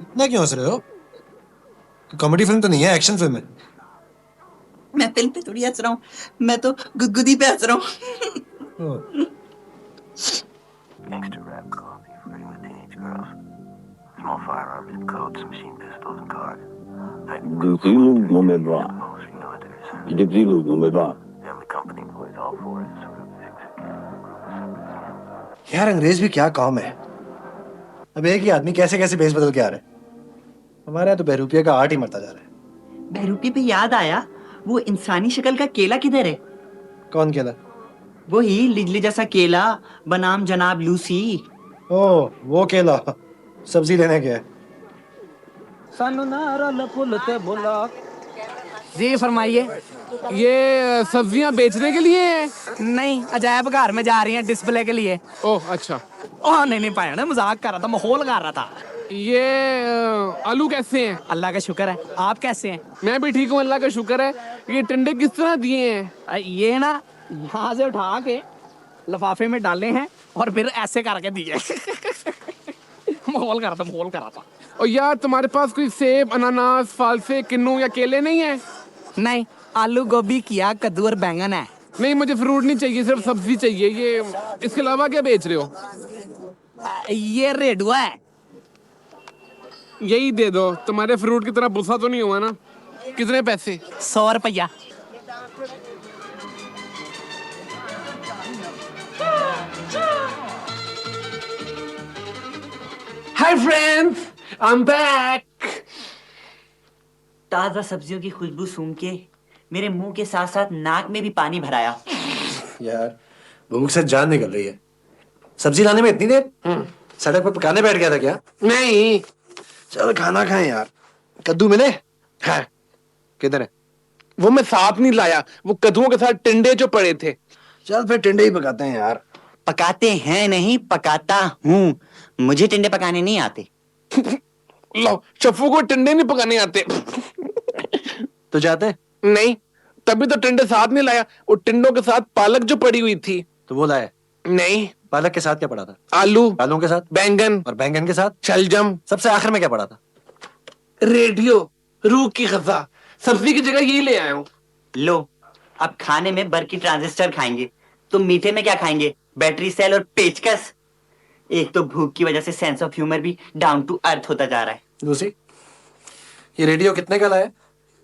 इतना क्यों हंस रहे हो? कॉमेडी फिल्म तो नहीं है, एक्शन फिल्म है। मैं फिल्म पे थोड़ी हंस रहा हूँ, मैं तो गुदगुदी पे हंस रहा हूँ। Gangster rap coffee for you teenage girls. Small firearms and coats, machine pistols and cars. Dixilo Gomeba. Suppose you know what there is. Dixilo Gomeba. Family company boys all for it. यार अंग्रेज भी क्या काम है। अब एक ही आदमी कैसे कैसे भेस बदल के आ रहा है। हमारे यहाँ तो बहरूपिया का आर्ट ही मरता जा रहा है। बहरूपी पे याद आया, वो इंसानी शक्ल का केला किधर है? कौन केला? वो ही लिजली जैसा केला बनाम जनाब लूसी। ओ वो केला सब्जी लेने गया है। जी फरमाइए। ये सब्जियां बेचने के लिए है? नहीं, अजायब घर में जा रही हैं डिस्प्ले के लिए। ओह अच्छा। ओह नहीं पाया ना, मजाक कर रहा था, माहौल गा रहा था। ये आलू कैसे हैं? अल्लाह का शुक्र है, आप कैसे हैं? मैं भी ठीक हूँ, अल्लाह का शुक्र है। ये टिंडे किस तरह दिए हैं? ये ना यहाँ से उठा के लिफाफे में डाले हैं और फिर ऐसे करके दिए। माहौल कर रहा था। और यार तुम्हारे पास कोई सेब, अनानास, फालसे, किन्नू या केले नहीं है? नहीं, आलू गोभी किया कद्दू और बैंगन है। नहीं मुझे फ्रूट नहीं चाहिए, सिर्फ सब्जी चाहिए। ये इसके अलावा क्या बेच रहे हो? ये रेडुआ है। यही दे दो, तुम्हारे फ्रूट की तरह बुसा तो नहीं हुआ ना? कितने पैसे? 100 रुपया। Hi friends, I am back. ताजा सब्जियों की खुशबू सूंघ के मेरे मुंह के साथ साथ नाक में भी पानी भराया। यार भूख से जान निकल रही है। सब्जी लाने में इतनी देर? सड़क पर पकाने बैठ गया था क्या? नहीं, चल खाना खाएं यार। कद्दू मिले? है किधर है? वो मैं साथ नहीं लाया, वो कद्दुओं के साथ टिंडे जो पड़े थे। चल फिर टिंडे ही पकाते हैं यार। पकाते हैं नहीं, पकाता हूँ। मुझे टिंडे पकाने नहीं आते। लो, चप्पू को टिंडे नहीं पकाने आते। तो जाते? नहीं, तभी तो टिंडे साथ नहीं लाया। वो टिंडों के साथ पालक जो पड़ी हुई थी। तो वो लाए? नहीं। पालक के साथ क्या पड़ा था? आलू। आलू के साथ? बैंगन। और बैंगन के साथ? शलजम। सबसे आखिर में क्या पड़ा था? रेडियो, रूह की ग़ज़ा। सब्जी की जगह यही ले आया हूँ। लो, अब खाने में बर्की ट्रांजिस्टर खाएंगे तो मीठे में क्या खाएंगे? बैटरी सेल और पेचकस। एक तो भूख की वजह से सेंस ऑफ ह्यूमर भी डाउन टू अर्थ होता जा रहा है। दूसरी, ये रेडियो कितने का लाया?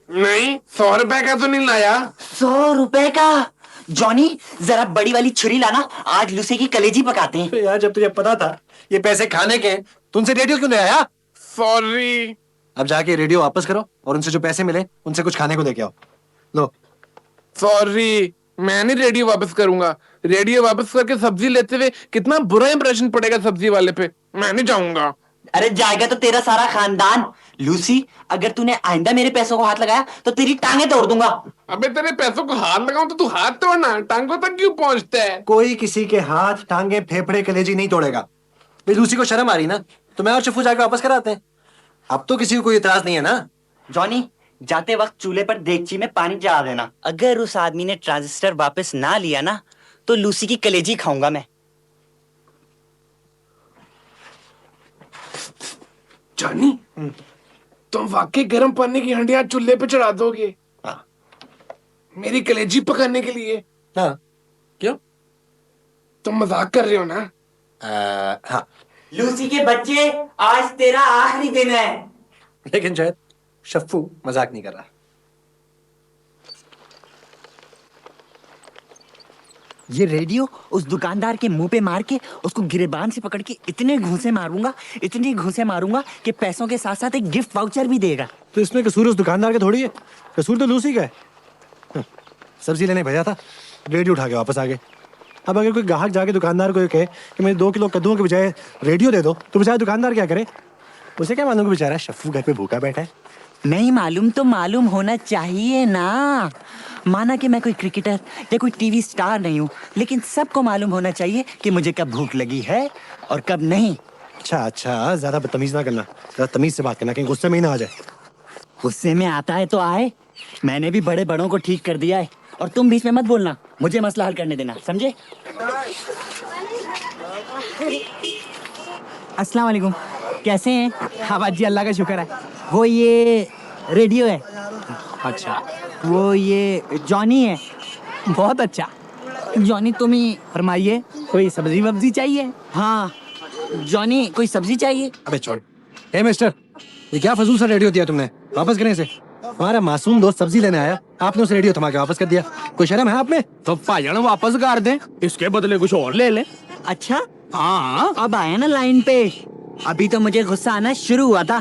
नहीं, 100 रुपए का तो नहीं लाया। 100 रुपए का? जॉनी जरा बड़ी वाली छुरी लाना, आज लूसी की कलेजी पकाते हैं। यार जब तुझे पता था ये पैसे खाने के, तो उनसे रेडियो क्यों ले आया? सॉरी। अब जाके रेडियो वापस करो और उनसे जो पैसे मिले उनसे कुछ खाने को लेके आओ। लो। सॉरी, मैं नहीं रेडियो वापस करूंगा। रेडियो वापस करके सब्जी लेते हुए कितना बुरा इंप्रेशन पड़ेगा सब्जी वाले पे। मैं नहीं जाऊंगा। अरे जाएगा तो तेरा सारा खानदान। लूसी, अगर तूने आइंदा मेरे पैसों को हाथ लगाया तो तेरी टांगे तोड़ दूंगा। अबे तेरे पैसों को हाथ लगाऊं तो तू हाथ तोड़ना, टांगों तक क्यों पहुंचता है? कोई किसी के हाथ, टांगे, फेफड़े, कलेजी नहीं तोड़ेगा। भाई लूसी को शर्म आ रही ना, तो मैं और शफू जाके वापस कराते हैं। अब तो किसी को कोई इतराज नहीं है ना? जॉनी, जाते वक्त चूल्हे पर देगची में पानी चढ़ा देना। अगर उस आदमी ने ट्रांजिस्टर वापस ना लिया ना, तो लूसी की कलेजी खाऊंगा मैं। जानी, तुम वाकई गर्म पानी की हंडिया चूल्हे पे चढ़ा दोगे? हाँ। मेरी कलेजी पकाने के लिए? हाँ। क्यों? तुम मजाक कर रहे हो ना? हाँ। लूसी के बच्चे, आज तेरा आखिरी दिन है। लेकिन शायद शफ्फू मजाक नहीं कर रहा। ये रेडियो उस दुकानदार के मुंह पे मार के उसको गिरेबान से पकड़ के इतने घूंसे मारूंगा कि पैसों के साथ साथ एक गिफ्ट वाउचर भी देगा। तो इसमें कसूर उस दुकानदार का थोड़ी है, कसूर तो लूसी का है। सब्जी लेने भेजा था, रेडियो उठा के वापस आ गए। अब अगर कोई ग्राहक जाके दुकानदार को कहे कि मुझे 2 किलो कद्दूओं के बजाय रेडियो दे दो, तो बेचारा दुकानदार क्या करे? उसे क्या मालूम कि बेचारा शफ्फू घर पे भूखा बैठा है। नहीं मालूम तो मालूम होना चाहिए ना। माना कि मैं कोई क्रिकेटर या कोई टीवी स्टार नहीं हूँ, लेकिन सबको मालूम होना चाहिए कि मुझे कब भूख लगी है और कब नहीं। अच्छा, ज्यादा बदतमीज ना करना, ज्यादा तमीज से बात करना, कहीं गुस्से में ही ना आ जाए। गुस्से में आता है तो आए, मैंने भी बड़े बड़ों को ठीक कर दिया है और तुम बीच में मत बोलना, मुझे मसला हल करने देना, समझे? अस्सलाम वालेकुम, कैसे हैं? हाँ बाजी, अल्लाह का शुक्र है। वो ये रेडियो है, अच्छा, वो ये जॉनी है। बहुत अच्छा। जॉनी तुम ही? फरमाइए, कोई सब्जी वब्जी चाहिए? हाँ जॉनी, कोई सब्जी चाहिए? अबे छोड़। ए मिस्टर, ये क्या फजूल सा रेडियो दिया तुमने? वापस करें इसे। हमारा मासूम दोस्त सब्जी लेने आया, आपने उस रेडियो थमा के वापस कर दिया। कोई शर्म है आप में? तो भाईजान वापस कर दें, इसके बदले कुछ और ले लें। अच्छा, हाँ, अब आया ना लाइन पे। अभी तो मुझे गुस्सा आना शुरू हुआ था।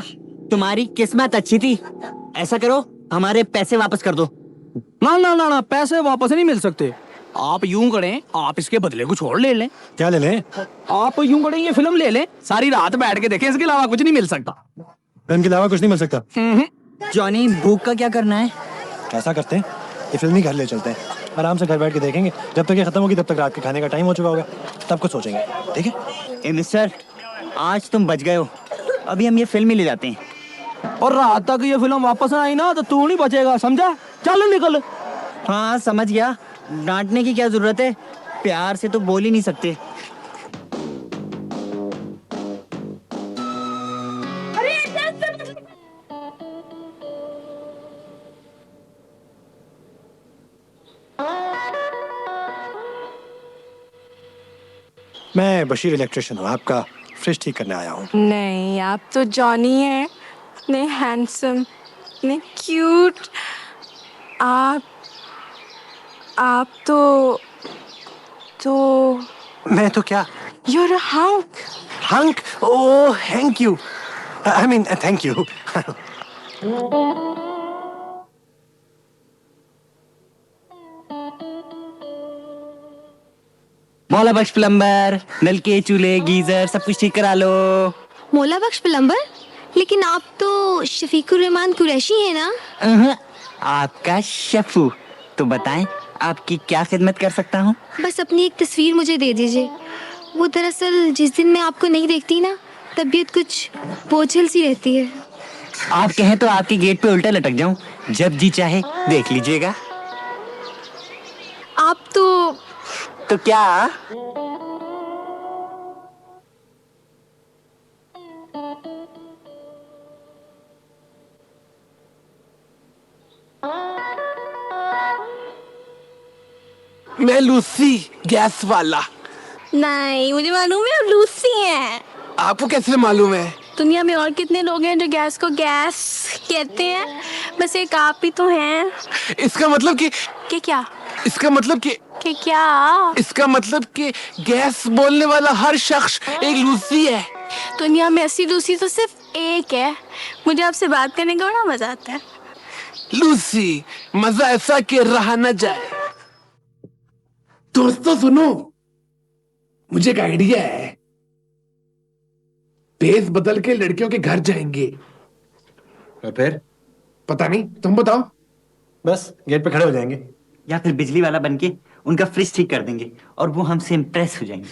तुम्हारी किस्मत अच्छी थी। ऐसा करो, हमारे पैसे वापस कर दो। ना ना ना ना, पैसे वापस नहीं मिल सकते। आप यूं करें, आप इसके बदले कुछ और ले लें। क्या ले लें? आप यूं करें, ये फिल्म ले लें, सारी रात बैठ के देखें, इसके अलावा कुछ नहीं मिल सकता। फिल्म के अलावा कुछ नहीं मिल सकता। जॉनी, भूख का क्या करना है? ऐसा करते हैं, ये फिल्म ही घर ले चलते हैं, आराम से घर बैठ के देखेंगे। जब तक ये खत्म होगी तब तक रात के खाने का टाइम हो चुका होगा, तब कुछ सोचेंगे। ठीक है? ए मिस्टर, आज तुम बच गए हो। अभी हम ये फिल्म ही ले जाते हैं। और रात तक ये फिल्म वापस ना आई ना तो तू नहीं बचेगा, समझा? चल निकल। हाँ समझ गया, डांटने की क्या जरूरत है, प्यार से तो बोल ही नहीं सकते। मैं बशीर इलेक्ट्रिशियन हूँ, आपका फ्रिज ठीक करने आया हूँ। नहीं, आप तो जॉनी हैं, इतने हैंडसम, इतने क्यूट। आप तो मैं तो क्या? you're a hunk। Hunk? Oh thank you, I mean thank you. मौला बख्श प्लम्बर, नलके, चूल्हे, गीजर सब कुछ ठीक करा लो। मौला बख्श प्लम्बर? लेकिन आप तो शफीकुर रहमान कुरैशी हैं ना? आपका शफू। तो बताएं, आपकी क्या खिदमत कर सकता हूँ? बस अपनी एक तस्वीर मुझे दे दीजिए। वो दरअसल जिस दिन मैं आपको नहीं देखती ना, तबीयत कुछ बोझिल सी रहती है। आप कहें तो आपके गेट पे उल्टा लटक जाऊं, जब जी चाहे देख लीजिएगा। आप तो क्या? मैं लूसी, गैस वाला। नहीं, मुझे मालूम है आप लूसी हैं। आपको कैसे मालूम है? दुनिया में और कितने लोग हैं जो गैस को गैस कहते हैं, बस एक आप ही तो हैं। इसका मतलब कि क्या? इसका मतलब कि क्या? इसका मतलब कि गैस बोलने वाला हर शख्स एक लूसी है। दुनिया में ऐसी लूसी तो सिर्फ एक है। मुझे आपसे बात करने का बड़ा मजा आता है। लूसी, मजा ऐसा कि रहा न जाए। दोस्तों सुनो, मुझे एक आइडिया है। भेस बदल के लड़कियों के घर जाएंगे। और फिर? पता नहीं, तुम बताओ। बस गेट पे खड़े हो जाएंगे। या फिर बिजली वाला बनके उनका फ्रिज ठीक कर देंगे और वो हमसे इम्प्रेस हो जाएंगे।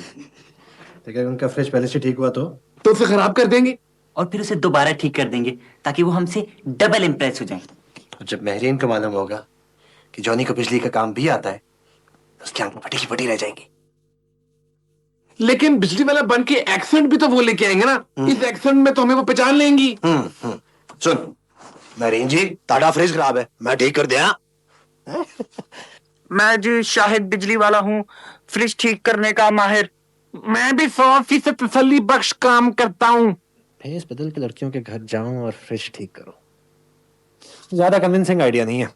अगर उनका फ्रिज पहले से ठीक हुआ तो उसे खराब कर देंगे और फिर उसे दोबारा ठीक कर देंगे ताकि वो हमसे डबल इम्प्रेस हो जाए। और जब महरीन को मालूम होगा कि जॉनी को बिजली का काम भी आता है, तो उसकी आंखें फटी की फटी रह जाएंगी। लेकिन बिजली वाला बन के एक्सेंट भी तो वो लेके आएंगे ना। इस एक्सेंट में तो हमें वो पहचान लेंगी। सुन महरीन जी, ताड़ा फ्रिज खराब है, मैं ठीक कर दिया। मैं जी शाहिद बिजली वाला हूँ, फ्रिज ठीक करने का माहिर। मैं भी 100% तसल्ली बख्श काम करता हूँ। भेस बदल के लड़कियों के घर जाऊं और फ्रिज ठीक करो, ज्यादा कन्विंसिंग आइडिया नहीं है।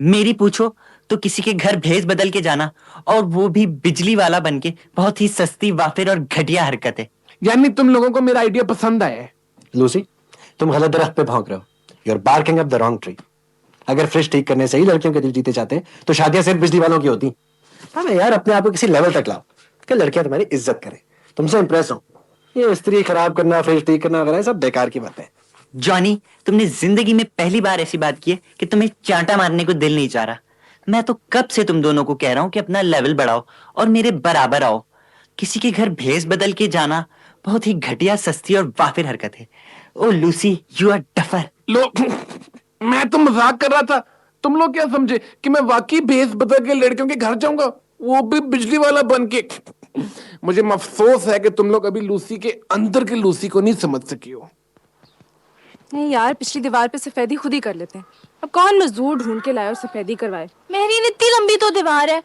मेरी पूछो तो किसी के घर भेस बदल के जाना, और वो भी बिजली वाला बनके, बहुत ही सस्ती, वाफिर और घटिया हरकत है। यानी तुम लोगों को मेरा आइडिया पसंद आया है? लूसी, तुम गलत दरख्त पे भौंक रहे हो। You are barking up the wrong tree. अगर फ्रिज ठीक करने से ही लड़कियों के दिल जीते जाते तो शादियां सिर्फ बिजली वालों की होती। हमें यार अपने आप को किसी लेवल तक लाओ कि लड़कियां तुम्हारी इज्जत करें, तुमसे इंप्रेस हो। ये स्त्री खराब करना, फ्रिज ठीक करना वगैरह सब बेकार की बातें। जॉनी, तुमने जिंदगी में पहली बार ऐसी बात की है कि तुम्हें चांटा मारने को दिल नहीं चाह रहा। मैं तो कब से तुम दोनों को कह रहा हूं कि अपना लेवल बढ़ाओ और मेरे बराबर आओ। किसी के घर भेस बदल के जाना बहुत ही घटिया, सस्ती और वाफिर हरकत है। ओ लूसी, यू आर डफर। लो, मैं तो मजाक कर रहा था। तुम लोग क्या समझे कि मैं वाकई भेस बदल के लड़कियों के घर जाऊंगा, वो भी बिजली वाला बन के? मुझे अफसोस है कि तुम लोग अभी लूसी के अंदर की लूसी को नहीं समझ सकी हो। नहीं यार, पिछली दीवार पे सफेदी खुद ही कर लेते हैं। अब कौन मजदूर ढूंढ के लाए और सफेदी करवाए? मेहरीन, इतनी लंबी तो दीवार है,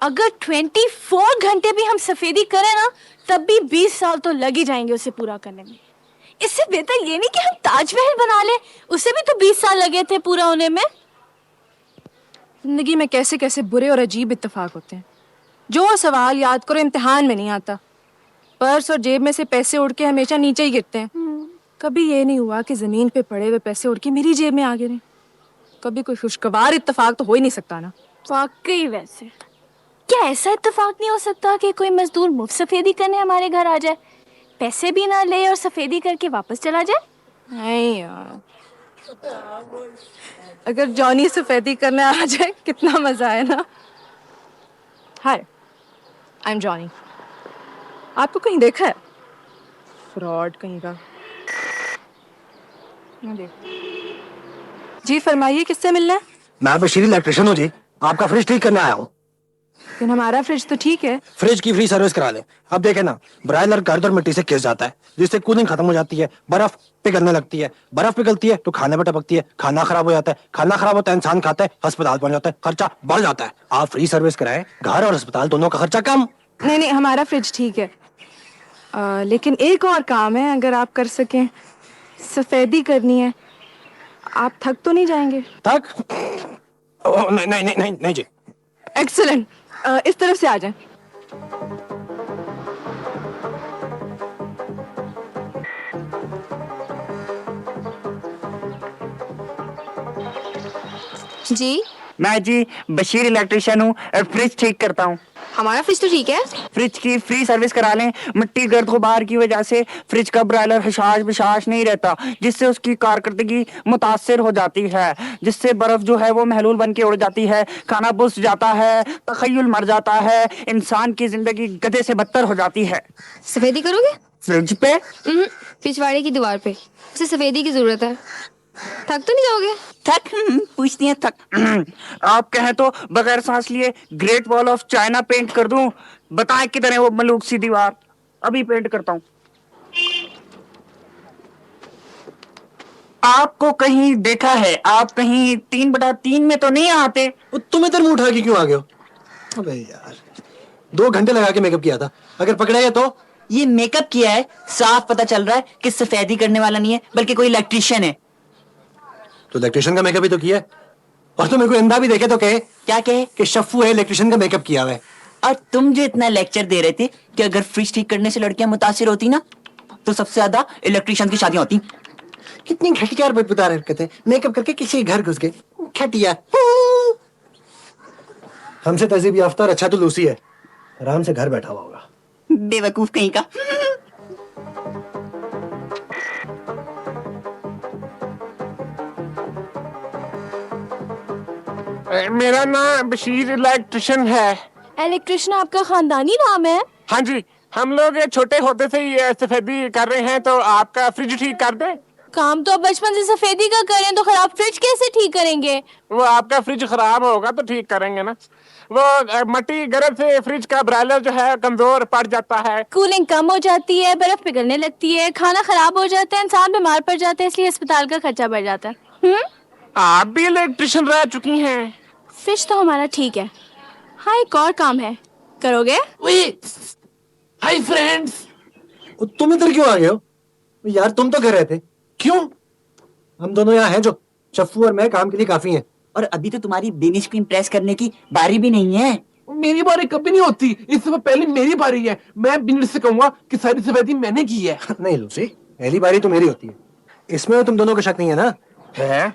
अगर 24 घंटे भी हम सफेदी करें ना, तब भी 20 साल तो लग ही जाएंगे उसे पूरा करने में। इससे बेहतर ये नहीं कि हम ताजमहल बना ले, उसे भी तो 20 साल लगे थे पूरा होने में। जिंदगी में कैसे कैसे बुरे और अजीब इत्तेफाक होते हैं। जो सवाल याद करो इम्तिहान में नहीं आता। पर्स और जेब में से पैसे उड़ के हमेशा नीचे ही गिरते हैं। कभी ये नहीं हुआ कि जमीन पे पड़े हुए पैसे उड़ के मेरी जेब में आ गिरे। कभी कोई खुशगवार इत्तेफाक तो हो ही नहीं सकता ना। वाकई, वैसे क्या ऐसा इत्तेफाक नहीं हो सकता कि कोई मजदूर मुफ्त सफेदी करने हमारे घर आ जाए, पैसे भी ना ले और सफेदी करके वापस चला जाए? नहीं यार, अगर जॉनी सफेदी करने आ जाए कितना मजा है ना। हाय, आई एम जॉनी। आपको कहीं देखा है? फ्रॉड कहीं का। जी फरमाइए, किससे मिलना है? मैं बशीर इलेक्ट्रिशियन हूँ जी, आपका फ्रिज ठीक करने आया हूँ। लेकिन हमारा फ्रिज तो ठीक है। फ्रिज की फ्री सर्विस करा ले। अब देखे ना, ब्रायलर गर्द और मिट्टी से घिस जाता है, जिससे कूलिंग खत्म हो जाती है, बर्फ पिघलने लगती है, बर्फ पिघलती है तो खाने पर टपकती है, खाना खराब हो जाता है, खाना खराब होता है इंसान खाता है, अस्पताल पहुंच जाता है, खर्चा बढ़ जाता है। आप फ्री सर्विस कराएं, घर और अस्पताल दोनों का खर्चा कम। नहीं नहीं, हमारा फ्रिज ठीक है। लेकिन एक और काम है, अगर आप कर सकें। सफेदी करनी है। आप थक तो नहीं जाएंगे? तक? नहीं नहीं नहीं नहीं नहीं जी। एक्सीलेंट, इस तरफ से आ जाएं। जी, मैं जी बशीर इलेक्ट्रिशियन हूँ और फ्रिज ठीक करता हूँ। हमारा फ्रिज तो ठीक है। फ्रिज की फ्री सर्विस करा लें। मिट्टी गर्द गुबार की वजह से फ्रिज का ब्रायलर हशाश बिशाश नहीं रहता, जिससे उसकी कारकर्दगी मुतासिर हो जाती है, जिससे बर्फ जो है वो महलूल बन के उड़ जाती है, खाना बुस जाता है, तखय्युल मर जाता है, इंसान की जिंदगी गधे से बदतर हो जाती है। सफेदी करोगे? फ्रिज पे? पिछवाड़े की दीवार पे उसे सफेदी की जरूरत है। थक तो नहीं जाओगे? थक? पूछती है थक। आप कहें तो बगैर सांस लिए great wall of China paint कर दूं। बताएं किधर है वो मलूक सी दीवार, अभी पेंट करता हूं। आपको कहीं देखा है? आप कहीं 3/3 में तो नहीं आते? तुम इधर मुंह उठा के क्यों आ गए हो? अबे यार, 2 घंटे लगा के मेकअप किया था, अगर पकड़ा गया तो? ये मेकअप किया है, साफ पता चल रहा है कि सफेदी करने वाला नहीं है बल्कि कोई इलेक्ट्रिशियन है। तो इलेक्ट्रिशियन का मेकअप ही तो किया है। और तो मेरे को अंधा भी देखे तो कहे क्या कहे? कि शफ्फू है, इलेक्ट्रिशियन का मेकअप किया हुआ है। और तुम जो इतना लेक्चर दे रहे थे कि अगर फ्रिज ठीक करने से लड़कियां मुतासिर होती ना, तो सबसे ज्यादा इलेक्ट्रिशियन की शादियां होती। कितनी घटिया और बदबूदार हरकत है, मेकअप करके किसी घर घुस गए, घटिया। हमसे तहजीब याफ्ता और अच्छा तो लूसी है, आराम से घर बैठा हुआ होगा। बेवकूफ कहीं का। मेरा नाम बशीर इलेक्ट्रिशियन है। इलेक्ट्रिशियन आपका खानदानी नाम है? हाँ जी, हम लोग छोटे होते से ही सफेदी कर रहे हैं, तो आपका फ्रिज ठीक कर दे। काम तो अब बचपन से सफेदी का करें तो खराब फ्रिज कैसे ठीक करेंगे? वो आपका फ्रिज खराब होगा तो ठीक करेंगे ना। वो मट्टी गरज से फ्रिज का ब्रायलर जो है कमजोर पड़ जाता है, कूलिंग कम हो जाती है, बर्फ पिघलने लगती है, खाना खराब हो जाता है, इंसान बीमार पड़ जाता है, इसलिए अस्पताल का खर्चा बढ़ जाता है। आप भी इलेक्ट्रिशियन रह चुकी हैं। फ्रिज तो हमारा ठीक है। हाँ, एक और काम है, करोगे? Hi friends. तुम इधर क्यों आ गए हो यार? तुम तो घर रहते। क्यों? हम दोनों यहाँ हैं जो, शफ्फू और मैं काम के लिए काफी हैं। और अभी तो तुम्हारी बेनिश को इम्प्रेस करने की बारी भी नहीं है। मेरी बारी कभी नहीं होती, इस दफा पहले मेरी बारी है। मैं बिन से कहूंगा कि सारी सफेदी मैंने की है। नहीं लूसी, पहली बारी तो मेरी होती है, इसमें तुम दोनों का शक नहीं है ना? है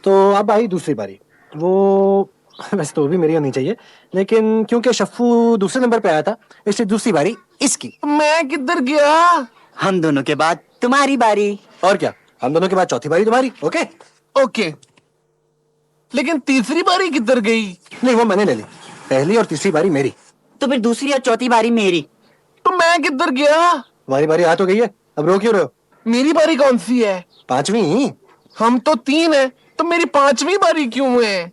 तो अब आई दूसरी बारी। वो वैसे तो भी मेरी होनी चाहिए, लेकिन क्योंकि शफ्फू दूसरे नंबर पे आया था, इसलिए दूसरी बारी इसकी। मैं किधर गया? हम दोनों के बाद तुम्हारी बारी। और क्या, हम दोनों के बाद चौथी बारी तुम्हारी। ओके ओके, लेकिन तीसरी बारी किधर गई? नहीं, वो मैंने ले ली, पहली और तीसरी बारी मेरी। तो फिर दूसरी और चौथी बारी मेरी। तो मैं किधर गया? तुम्हारी बारी आ तो गई है, अब रो क्यों रहे हो? मेरी बारी कौन सी है? 5वीं। हम तो 3 हैं, तो मेरी 5वीं बारी क्यों है?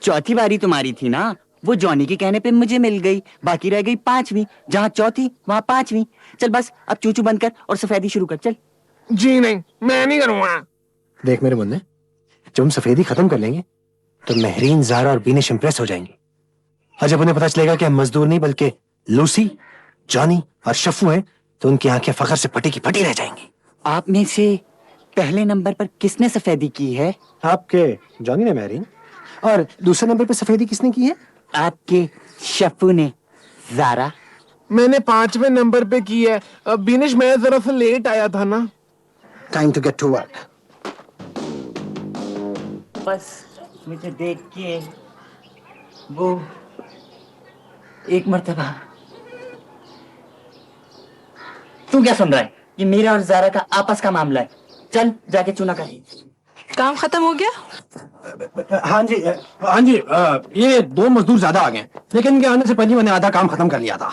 चौथी बारी तुम्हारी थी ना, वो जॉनी के कहने पे मुझे मिल गई, बाकी रह गई 5वीं। जहाँ चौथी वहाँ 5वीं। चल बस अब चूचू बंद कर और सफेदी शुरू कर। चल। जी नहीं, मैं नहीं करूंगा। देख मेरे मुन्ने, जब हम सफेदी खत्म कर लेंगे तो महरीन, जारा और बीनिश इंप्रेस हो जाएंगे, और जब उन्हें पता चलेगा कि हम मजदूर नहीं बल्कि लूसी, जॉनी और शफू हैं, तो उनकी आंखें फखर से फटी की फटी रह जाएंगी। आप में से पहले नंबर पर किसने सफेदी की है? आपके जॉनी ने महरीन। और दूसरे नंबर पे सफेदी किसने की है? आपके शफू ने। जारा। मैंने 5वें नंबर पे की है। अब बीनिश, मैं जरा सा लेट आया था ना। Time to get to work. बस मुझे देख के वो एक मर्तबा। तू क्या सुन रहा है? ये मेरा और जारा का आपस का मामला है। चल जाके चूना कर। काम खत्म हो गया? हाँ जी, हाँ जी, ये 2 मजदूर ज्यादा आ गए, लेकिन इनके आने से पहले मैंने आधा काम खत्म कर लिया था।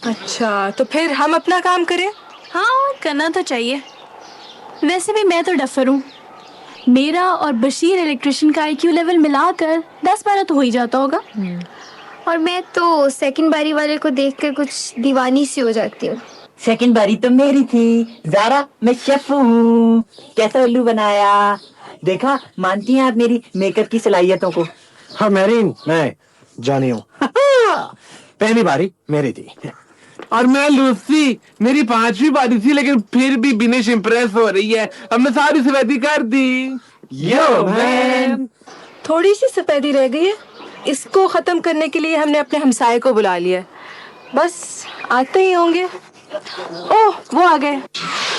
अच्छा, तो फिर हम अपना काम करें? हाँ, करना तो चाहिए। वैसे भी मैं तो डफर हूँ। मेरा और बशीर इलेक्ट्रिशियन का IQ लेवल मिलाकर 10-12 तो हो ही जाता होगा। और मैं तो सेकंड बारी वाले को देखकर कुछ दीवानी सी हो जाती हूँ। सेकंड बारी तो मेरी थी। जारा, मैं शेफ हूँ। कैसा उल्लू बनाया? देखा, मानती हैं आप मेरी मेकअप की सलाहियतों को? हाँ महरीन, मैं जॉनी हूँ। पहली बारी मेरी थी। और मैं लूसी, मेरी 5वीं बारी थी, लेकिन फिर भी बीनिश इंप्रेस हो रही है। अब मैं सारी सफेदी कर दी। Yo man. थोड़ी सी सफेदी रह गई है, इसको खत्म करने के लिए हमने अपने हमसाये को बुला लिया है। बस आते ही होंगे। ओह, वो आ गए।